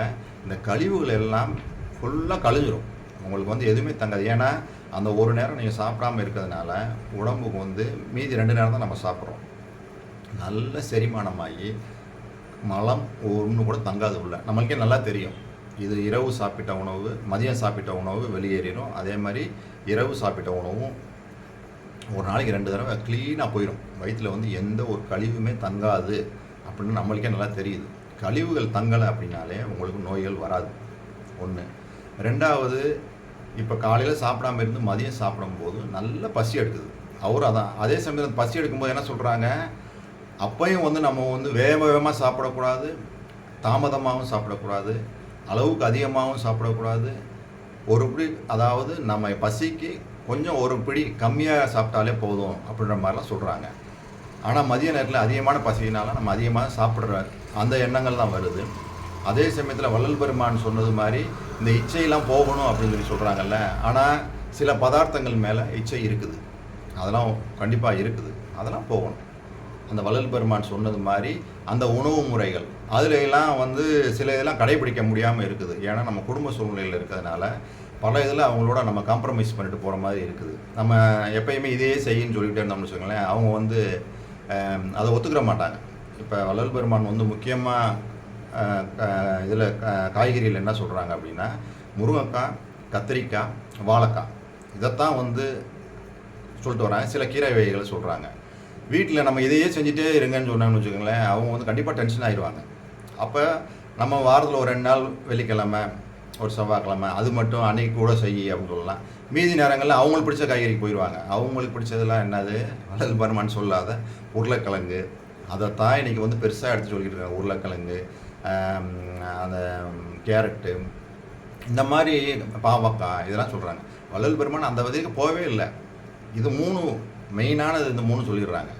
இந்த கழிவுகள் எல்லாம் ஃபுல்லாக கழிஞ்சிரும். உங்களுக்கு வந்து எதுவுமே தங்காது. ஏன்னா அந்த ஒரு நேரம் நீங்கள் சாப்பிடாமல் இருக்கிறதுனால உடம்புக்கு வந்து மீதி 2 நேரம் தான் நம்ம சாப்பிட்றோம். நல்ல செரிமானமாகி மலம் ஒன்று கூட தங்காது உள்ள. நம்மளுக்கே நல்லா தெரியும். இது இரவு சாப்பிட்ட உணவு, மதியம் சாப்பிட்ட உணவு வெளியேறிடும். அதே மாதிரி இரவு சாப்பிட்ட உணவும் ஒரு நாளைக்கு 2 தடவை க்ளீனாக போயிடும். வயிற்றில் வந்து எந்த ஒரு கழிவுமே தங்காது அப்படின்னு நம்மளுக்கே நல்லா தெரியுது. கழிவுகள் தங்கலை அப்படின்னாலே உங்களுக்கு நோய்கள் வராது. 1. 2வது, இப்போ காலையில் சாப்பிடாம இருந்து மதியம் சாப்பிடும்போது நல்ல பசி எடுக்குது. அதான் அதே சமயத்தில் பசி எடுக்கும்போது என்ன சொல்கிறாங்க, அப்பையும் வந்து நம்ம வந்து வேகமாக சாப்பிடக்கூடாது, தாமதமாகவும் சாப்பிடக்கூடாது, அளவுக்கு அதிகமாகவும் சாப்பிடக்கூடாது. ஒரு பிடி, அதாவது நம்ம பசிக்கு கொஞ்சம் ஒரு பிடி கம்மியாக சாப்பிட்டாலே போதும் அப்படின்ற மாதிரிலாம் சொல்கிறாங்க. ஆனால் மதிய நேரத்தில் அதிகமான பசியினால நம்ம அதிகமாக சாப்பிட்ற அந்த எண்ணங்கள் தான் வருது. அதே சமயத்தில் வள்ளல் பெருமான் சொன்னது மாதிரி இந்த இச்சையெல்லாம் போகணும் அப்படின்னு சொல்கிறாங்கல்ல. ஆனால் சில பதார்த்தங்கள் மேலே இச்சை இருக்குது, அதெல்லாம் கண்டிப்பாக இருக்குது, அதெல்லாம் போகணும். அந்த வள்ளல் பெருமான் சொன்னது மாதிரி அந்த உணவு முறைகள் அதுலெல்லாம் வந்து சில இதெல்லாம் கடைபிடிக்க முடியாமல் இருக்குது. ஏன்னா நம்ம குடும்ப சூழ்நிலையில் இருக்கிறதுனால பல இதில் அவங்களோட நம்ம காம்ப்ரமைஸ் பண்ணிட்டு போகிற மாதிரி இருக்குது. நம்ம எப்பயுமே இதே செய்யின்னு சொல்லிகிட்டே இருந்தோம்னு வச்சுக்கோங்களேன், அவங்க வந்து அதை ஒத்துக்கிற மாட்டாங்க. இப்போ வள்ளல் பெருமான் வந்து முக்கியமாக இதில் காய்கறியில் என்ன சொல்கிறாங்க அப்படின்னா, முருங்கைக்காய், கத்திரிக்காய், வாழைக்காய் இதைத்தான் வந்து சொல்லிட்டு வராங்க. சில கீரை வகைகளை சொல்கிறாங்க. வீட்டில் நம்ம இதையே செஞ்சுட்டே இருங்கன்னு சொன்னாங்கன்னு வச்சுக்கோங்களேன், அவங்க வந்து கண்டிப்பாக டென்ஷன் ஆகிடுவாங்க. அப்போ நம்ம வாரத்தில் ஒரு 2 நாள் வெள்ளிக்கிழமை ஒரு செவ்வாய்க்கிழமை அது மட்டும் அன்னைக்கு கூட அப்படின்னு சொல்லலாம். மீதி நேரங்களில் அவங்களுக்கு பிடிச்ச காய்கறிக்கு போயிடுவாங்க. அவங்களுக்கு பிடிச்சதெல்லாம் என்னது, வள்ளல் பெருமான் சொல்லாத உருளைக்கிழங்கு, அதைத்தான் இன்றைக்கி வந்து பெருசாக எடுத்து சொல்லிக்கிட்டு இருக்காங்க. உருளைக்கிழங்கு, அந்த கேரட்டு, இந்த மாதிரி பாவக்காய், இதெல்லாம் சொல்கிறாங்க. வள்ளல் பெருமான் அந்த விதைக்கு போகவே இல்லை. இது 3 மெயினானது, இந்த 3 சொல்லிடுறாங்க.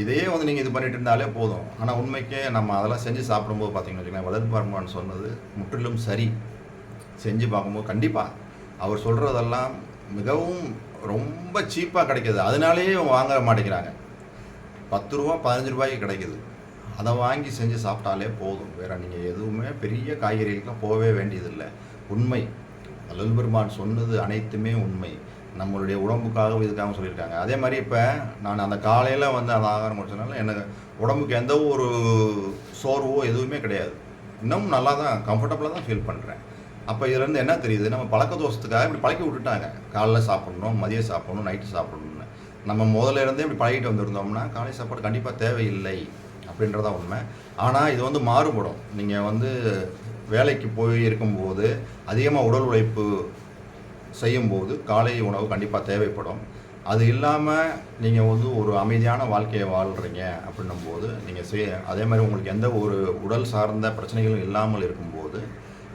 இதையே வந்து நீங்கள் இது பண்ணிட்டு இருந்தாலே போதும். ஆனால் உண்மைக்கே நம்ம அதெல்லாம் செஞ்சு சாப்பிடும்போது பார்த்தீங்கன்னு வச்சுக்கோங்களேன், வள்ளல் பெருமான் சொன்னது முற்றிலும் சரி. செஞ்சு பார்க்கும்போது கண்டிப்பாக அவர் சொல்கிறதெல்லாம் மிகவும் ரொம்ப சீப்பாக கிடைக்கிது. அதனாலேயே இவங்க வாங்க மாட்டேங்கிறாங்க. 10 ரூபா 15 ரூபாய்க்கு கிடைக்கிது. அதை வாங்கி செஞ்சு சாப்பிட்டாலே போதும். வேறு நீங்கள் எதுவுமே பெரிய காய்கறிகளுக்கெலாம் போகவே வேண்டியதில்லை. உண்மை, வள்ளல் பெருமான் சொன்னது அனைத்துமே உண்மை. நம்மளுடைய உடம்புக்காகவும் இதுக்காகவும் சொல்லியிருக்காங்க. அதே மாதிரி இப்போ நான் அந்த காலையில் வந்து அந்த ஆகாரம் முடிச்சதுனால எனக்கு உடம்புக்கு எந்த ஒரு சோர்வோ எதுவுமே கிடையாது. இன்னும் நல்லா தான் கம்ஃபர்டபுளாக தான் ஃபீல் பண்ணுறேன். அப்போ இதுலேருந்து என்ன தெரியுது, நம்ம பழக்க தோஷத்துக்காக இப்படி பழக்கி விட்டுட்டாங்க. காலைல சாப்பிட்ணும், மதியம் சாப்பிட்ணும், நைட்டு சாப்பிட்ணுன்னு. நம்ம முதல்ல இருந்தே இப்படி பழகிட்டு வந்திருந்தோம்னா காலை சாப்பாடு கண்டிப்பாக தேவையில்லை அப்படின்றதான் உண்மை. ஆனால் இது வந்து மாறுபடும். நீங்கள் வந்து வேலைக்கு போய் இருக்கும்போது அதிகமாக உடல் உழைப்பு செய்யும்போது காலை உணவு கண்டிப்பாக தேவைப்படும். அது இல்லாமல் நீங்கள் வந்து ஒரு அமைதியான வாழ்க்கையை வாழ்கிறீங்க அப்படின்னும்போது நீங்கள் அதே மாதிரி உங்களுக்கு எந்த ஒரு உடல் சார்ந்த பிரச்சனைகளும் இல்லாமல் இருக்கும்போது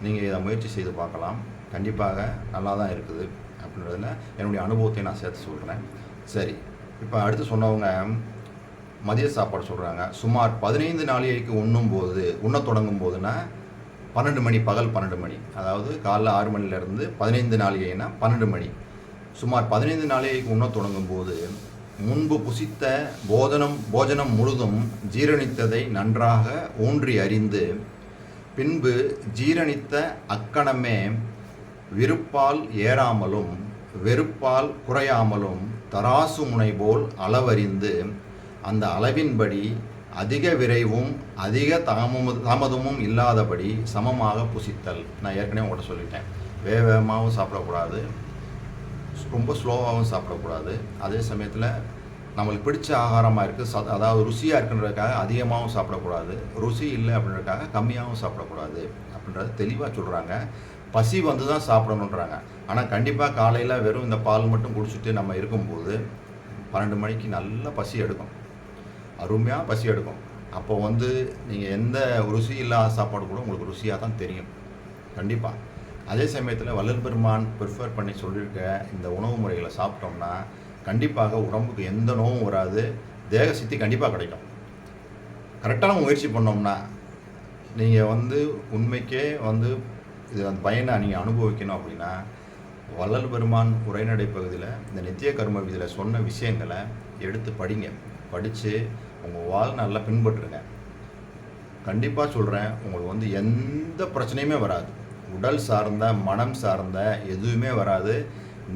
நீங்கள் இதை முயற்சி செய்து பார்க்கலாம். கண்டிப்பாக நல்லா தான் இருக்குது அப்படின்றதுல என்னுடைய அனுபவத்தை நான் சேர்த்து சொல்கிறேன். சரி, இப்போ அடுத்து சொன்னவங்க மதிய சாப்பாடு சொல்கிறாங்க. சுமார் 15 நாளிகைக்கு உண்ண தொடங்கும் போதுன்னா 12 மணி, பகல் 12 மணி, அதாவது காலைல 6 மணிலேருந்து 15 நாளிகைனா 12 மணி. சுமார் 15 நாளிகைக்கு உண்ண தொடங்கும் போது முன்பு புசித்த போஜனம் முழுதும் ஜீரணித்ததை நன்றாக ஊன்றி அறிந்து பின்பு ஜீரணித்த அக்கணமே விருப்பால் ஏறாமலும் வெறுப்பால் குறையாமலும் தராசு முனை போல் அளவறிந்து அந்த அளவின்படி அதிக விரைவும் அதிக தாமதமும் இல்லாதபடி சமமாக புசித்தல். நான் ஏற்கனவே உங்கள்கிட்ட சொல்லிட்டேன், வேகமாகவும் சாப்பிடக்கூடாது, ரொம்ப ஸ்லோவாகவும் சாப்பிடக்கூடாது. அதே சமயத்தில் நம்மளுக்கு பிடிச்ச ஆகாரமாக இருக்குது, அதாவது ருசியாக இருக்குன்றதுக்காக அதிகமாகவும் சாப்பிடக்கூடாது, ருசி இல்லை அப்படின்றதுக்காக கம்மியாகவும் சாப்பிடக்கூடாது அப்படின்றது தெளிவாக சொல்கிறாங்க. பசி வந்து தான் சாப்பிடணுன்றாங்க. ஆனால் கண்டிப்பாக காலையில் வெறும் இந்த பால் மட்டும் குடிச்சிட்டு நம்ம இருக்கும்போது 12 மணிக்கு நல்லா பசி எடுக்கும், அருமையாக பசி எடுக்கும். அப்போ வந்து நீங்கள் எந்த ருசி இல்லாத சாப்பாடு கூட உங்களுக்கு ருசியாக தான் தெரியும் கண்டிப்பாக. அதே சமயத்தில் வள்ளல் பெருமான் ப்ரிஃபர் பண்ணி சொல்லியிருக்க இந்த உணவு முறைகளை சாப்பிட்டோம்னா கண்டிப்பாக உடம்புக்கு எந்த நோவும் வராது, தேக சக்தி கண்டிப்பாக கிடைக்கும். கரெக்டான முயற்சி பண்ணோம்னா நீங்கள் வந்து உண்மைக்கே வந்து இது அந்த பயனை நீங்கள் அனுபவிக்கணும். அப்படின்னா வள்ளல் பெருமான் உரைநடை பகுதியில் இந்த நித்திய கர்ம விதியில் சொன்ன விஷயங்களை எடுத்து படிங்க. படித்து உங்கள் வாழ்நாளில் பின்பற்றுங்க. கண்டிப்பாக சொல்கிறேன், உங்களுக்கு வந்து எந்த பிரச்சனையுமே வராது. உடல் சார்ந்த மனம் சார்ந்த எதுவுமே வராது.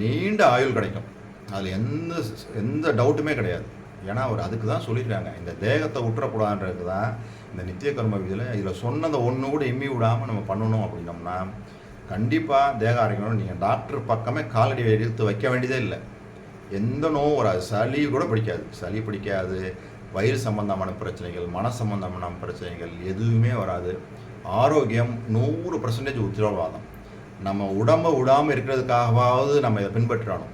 நீண்ட ஆயுள் கிடைக்கும். அதில் எந்த டவுட்டுமே கிடையாது. ஏன்னா அவர் அதுக்கு தான் சொல்லியிருக்காங்க, இந்த தேகத்தை விட்டுறக்கூடாதுன்றதுக்கு தான் இந்த நித்திய கர்ம விதியில் இதில் சொன்னதை ஒன்று கூட எம்மி விடாமல் நம்ம பண்ணணும். அப்படின்னோம்னா கண்டிப்பாக தேக ஆரோக்கியம். நீங்கள் டாக்டர் பக்கமே காலடி எடுத்து வைக்க வேண்டியதே இல்லை. எந்த நோவும் வராது. சளி கூட பிடிக்காது, சளி பிடிக்காது. வயிறு சம்பந்தமான பிரச்சனைகள், மன சம்பந்தமான பிரச்சனைகள் எதுவுமே வராது. ஆரோக்கியம் 100% உத்தரவாதம். நம்ம உடம்பை விடாமல் இருக்கிறதுக்காகவாவது நம்ம இதை பின்பற்றணும்.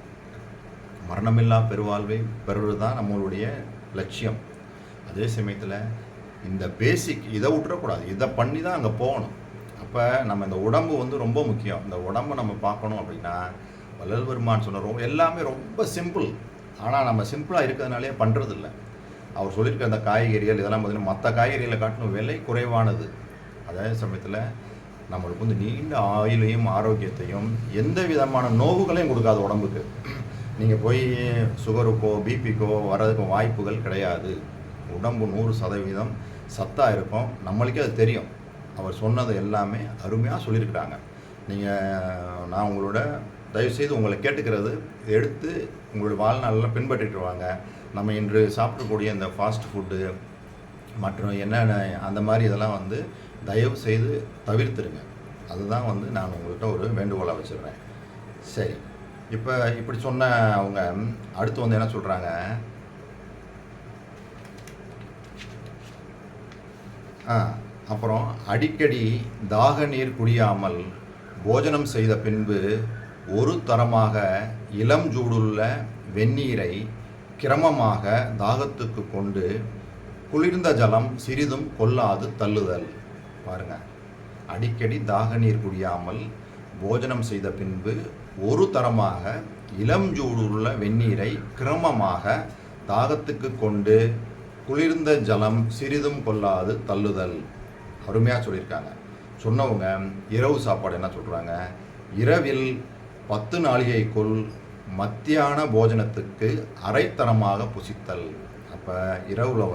மரணமில்லா பெருவாழ்வை பெறுவது தான் நம்மளுடைய லட்சியம். அதே சமயத்தில் இந்த பேசிக் இதை விட்டுறக்கூடாது, இதை பண்ணி தான் அங்கே போகணும். அப்போ நம்ம இந்த உடம்பு வந்து ரொம்ப முக்கியம். இந்த உடம்பை நம்ம பார்க்கணும் அப்படின்னா வள்ளல் பெருமான் சொன்ன எல்லாமே ரொம்ப சிம்பிள். ஆனால் நம்ம சிம்பிளாக இருக்கிறதுனாலே பண்ணுறதில்ல. அவர் சொல்லியிருக்க அந்த காய்கறிகள் இதெல்லாம் பார்த்திங்கன்னா மற்ற காய்கறிகளை காட்டிலும் விலை குறைவானது. அதே சமயத்தில் நம்மளுக்கு வந்து நீண்ட ஆயுளையும் ஆரோக்கியத்தையும் எந்த விதமான நோவுகளையும் கொடுக்காது உடம்புக்கு. நீங்கள் போய் சுகருக்கோ பிபிக்கோ வர்றதுக்கு வாய்ப்புகள் கிடையாது. உடம்பு 100% சத்தாக இருக்கும். நம்மளுக்கே அது தெரியும். அவர் சொன்னது எல்லாமே அருமையாக சொல்லியிருக்கிறாங்க. நான் உங்களோட தயவுசெய்து உங்களை கேட்டுக்கிறது, எடுத்து உங்களுடைய வாழ்நாளில் பின்பற்றிட்டு வாங்க. நம்ம இன்று சாப்பிடக்கூடிய இந்த ஃபாஸ்ட் ஃபுட்டு மற்றும் என்னென்ன அந்த மாதிரி இதெல்லாம் வந்து தயவு செய்து தவிர்த்துருங்க. அதுதான் வந்து நான் உங்கள்கிட்ட ஒரு வேண்டுகோளாக வச்சுருக்கேன். சரி, இப்போ இப்படி சொன்ன அவங்க அடுத்து வந்து என்ன சொல்கிறாங்க, அப்புறம் அடிக்கடி தாக நீர் குடியாமல் போஜனம் செய்த பின்பு ஒரு தரமாக இளம் சூடுள்ள வெந்நீரை கிரமமாக தாகத்துக்கு கொண்டு குளிர்ந்த ஜலம் சிறிதும் கொள்ளாது தள்ளுதல். பாருங்க, அடிக்கடி தாக நீர் குடியாமல் போஜனம் செய்த பின்பு ஒரு தரமாக இளம் சூடுள்ள வெந்நீரை கிரமமாக தாகத்துக்கு கொண்டு குளிர்ந்த ஜலம் சிறிதும் கொள்ளாது தள்ளுதல். அருமையாக சொல்லியிருக்காங்க. சொன்னவங்க இரவு சாப்பாடு என்ன சொல்கிறாங்க, இரவில் 10 நாழிகைக்குள் மத்தியான போஜனத்துக்கு அரைத்தரமாக புசித்தல். அப்போ இரவில்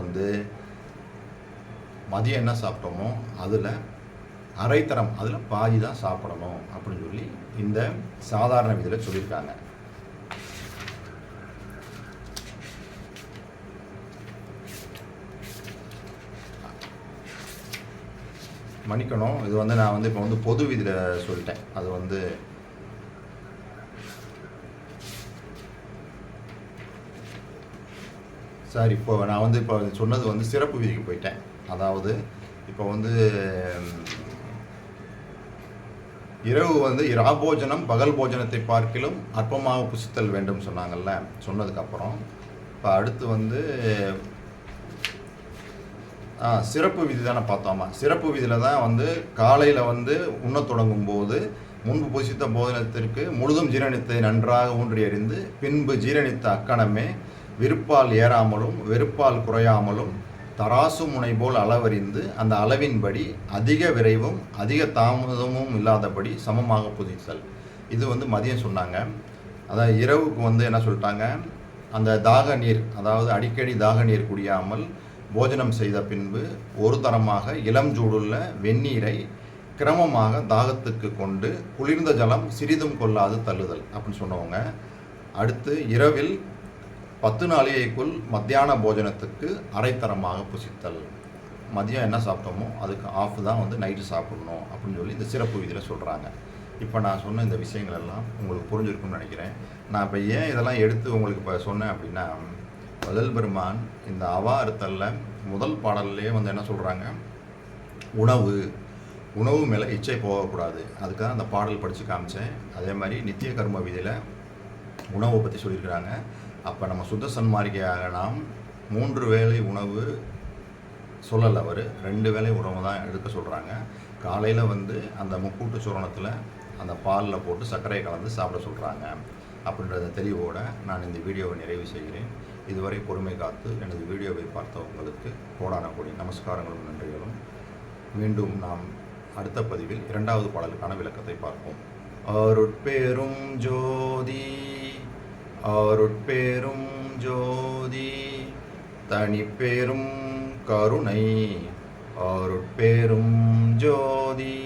மதியம் என்ன சாப்பிட்டோமோ அதில் அரைத்தரம், அதில் பாதி தான் சாப்பிடணும் அப்படின்னு சொல்லி இந்த சாதாரண விதியில் சொல்லியிருக்காங்க. மன்னிக்கணும், இது நான் இப்போ பொது விதியில் சொல்லிட்டேன். அது சார், இப்போ நான் இப்போ சொன்னது சிறப்பு விதிக்கு போயிட்டேன். அதாவது இப்போ இரவு இராபோஜனம் பகல் போஜனத்தை பார்க்கிலும் அற்பமாக புசித்தல் வேண்டும் சொன்னாங்கல்ல. சொன்னதுக்கப்புறம் இப்போ அடுத்து சிறப்பு விதி தானே பார்த்தோமா. சிறப்பு விதியில் தான் காலையில் உண்ணத் தொடங்கும் போது முன்பு புசித்த போஜனத்திற்கு முழுதும் ஜீரணித்தை நன்றாக ஊன்றி அறிந்து பின்பு ஜீரணித்த அக்கணமே விருப்பால் ஏறாமலும் வெறுப்பால் குறையாமலும் தராசு முனை போல் அளவறிந்து அந்த அளவின்படி அதிக விரைவும் அதிக தாமதமும் இல்லாதபடி சமமாக புதித்தல். இது மதியம் சொன்னாங்க. அதாவது இரவுக்கு என்ன சொல்லிட்டாங்க, அந்த தாக நீர், அதாவது அடிக்கடி தாக நீர் குடியாமல் போஜனம் செய்த பின்பு ஒரு தரமாக இளம் சூடுள்ள வெந்நீரை கிரமமாக தாகத்துக்கு கொண்டு குளிர்ந்த ஜலம் சிறிதும் கொள்ளாது தள்ளுதல் அப்படின்னு சொன்னவங்க. அடுத்து இரவில் 10 நாழிகைக்குள் மத்தியான போஜனத்துக்கு அரைத்தரமாக புசித்தல். மதியம் என்ன சாப்பிட்டோமோ அதுக்கு ஆஃப் தான் நைட்டு சாப்பிடணும் அப்படின்னு சொல்லி இந்த சிறப்பு விதியில் சொல்கிறாங்க. இப்போ நான் சொன்ன இந்த விஷயங்கள் எல்லாம் உங்களுக்கு புரிஞ்சிருக்குன்னு நினைக்கிறேன். நான் இப்போ ஏன் இதெல்லாம் எடுத்து உங்களுக்கு இப்போ சொன்னேன் அப்படின்னா, வள்ளல் பெருமான் இந்த அவா அறுத்தலில் முதல் பாடல்லே என்ன சொல்கிறாங்க, உணவு மேலே இச்சை போகக்கூடாது. அதுக்காக அந்த பாடல் படித்து காமிச்சேன். அதே மாதிரி நித்திய கர்ம விதியில் உணவை பற்றி சொல்லியிருக்கிறாங்க. அப்போ நம்ம சுத்த சன்மார்க்கியாக நாம் 3 வேளை உணவு சொல்லலை, அவர் 2 வேளை உணவு தான் எடுக்க சொல்கிறாங்க. காலையில் அந்த முக்கூட்டு சூரணத்தில் அந்த பாலில் போட்டு சர்க்கரை கலந்து சாப்பிட சொல்கிறாங்க. அப்படின்றத தெளிவோடு நான் இந்த வீடியோவை நிறைவு செய்கிறேன். இதுவரை பொறுமை காத்து எனது வீடியோவை பார்த்தவங்களுக்கு கோடான கோடி நமஸ்காரங்களும் நன்றிகளும். மீண்டும் நாம் அடுத்த பதிவில் 2வது பாடலுக்கான விளக்கத்தை பார்ப்போம். அருட்பெரும் ஜோதி அருட்பெரும் ஜோதி தனிப்பெரும் கருணை அருட்பெரும் ஜோதி.